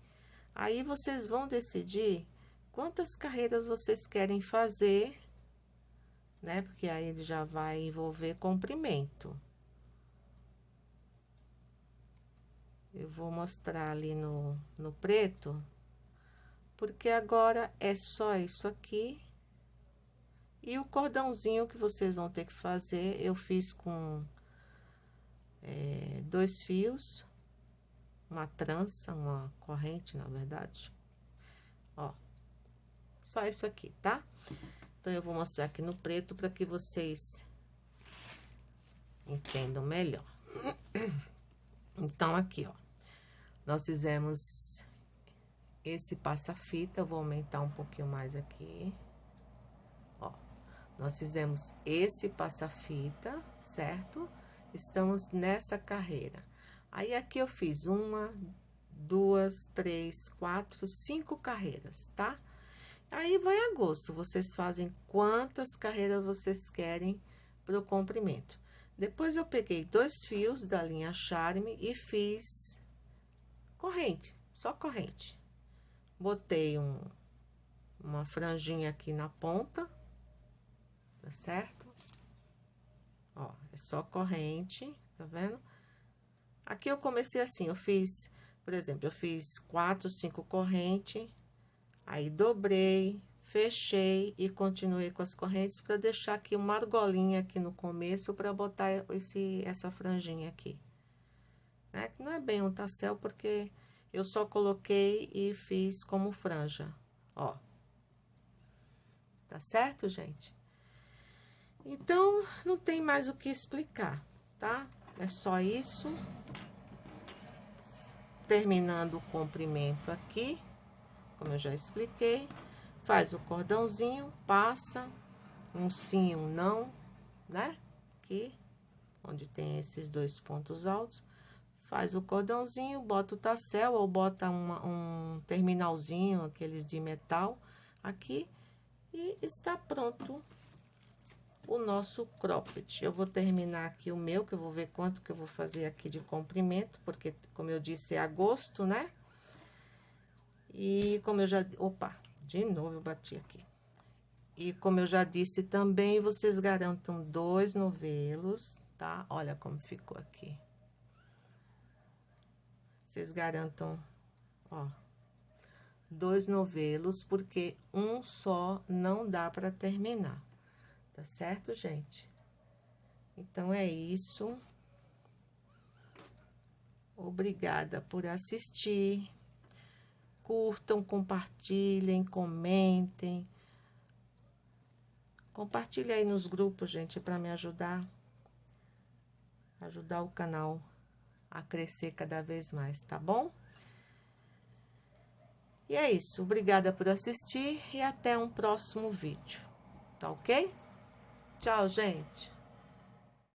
Aí, vocês vão decidir quantas carreiras vocês querem fazer, né? Porque aí ele já vai envolver comprimento. Eu vou mostrar ali no preto porque agora é só isso aqui. E o cordãozinho que vocês vão ter que fazer, eu fiz com 2 fios, uma trança, uma corrente, na verdade. Ó, só isso aqui, tá? Então, eu vou mostrar aqui no preto para que vocês entendam melhor. Então, aqui, ó, nós fizemos esse passa-fita, eu vou aumentar um pouquinho mais aqui. Ó, nós fizemos esse passa-fita, certo? Estamos nessa carreira. Aí, aqui eu fiz 1, 2, 3, 4, 5 carreiras, tá? Aí, vai a gosto, vocês fazem quantas carreiras vocês querem pro comprimento. Depois, eu peguei 2 fios da linha Charme e fiz corrente, só corrente. Botei uma franjinha aqui na ponta, tá certo? Ó, é só corrente, tá vendo? Aqui eu comecei assim, eu fiz, por exemplo, eu fiz 4, 5 correntes, aí dobrei, fechei e continuei com as correntes para deixar aqui uma argolinha aqui no começo para botar essa franjinha aqui, né? Que não é bem um tassel porque eu só coloquei e fiz como franja, ó. Tá certo, gente? Então, não tem mais o que explicar, tá? É só isso. Terminando o comprimento aqui, como eu já expliquei, faz o cordãozinho, passa um sim, um não, né? Aqui, onde tem esses 2 pontos altos, faz o cordãozinho, bota o tassel ou bota um terminalzinho, aqueles de metal, aqui, e está pronto o nosso cropped. Eu vou terminar aqui o meu, que eu vou ver quanto que eu vou fazer aqui de comprimento, porque, como eu disse, é agosto, né? E como eu já... Opa, de novo eu bati aqui. E como eu já disse também, vocês garantam 2 novelos, tá? Olha como ficou aqui. Vocês garantam, ó, 2 novelos, porque um só não dá para terminar. Tá certo, gente? Então, é isso. Obrigada por assistir. Curtam, compartilhem, comentem. Compartilhe aí nos grupos, gente, para me ajudar. Ajudar o canal a crescer cada vez mais, tá bom? E é isso. Obrigada por assistir e até um próximo vídeo. Tá ok? Tchau, gente!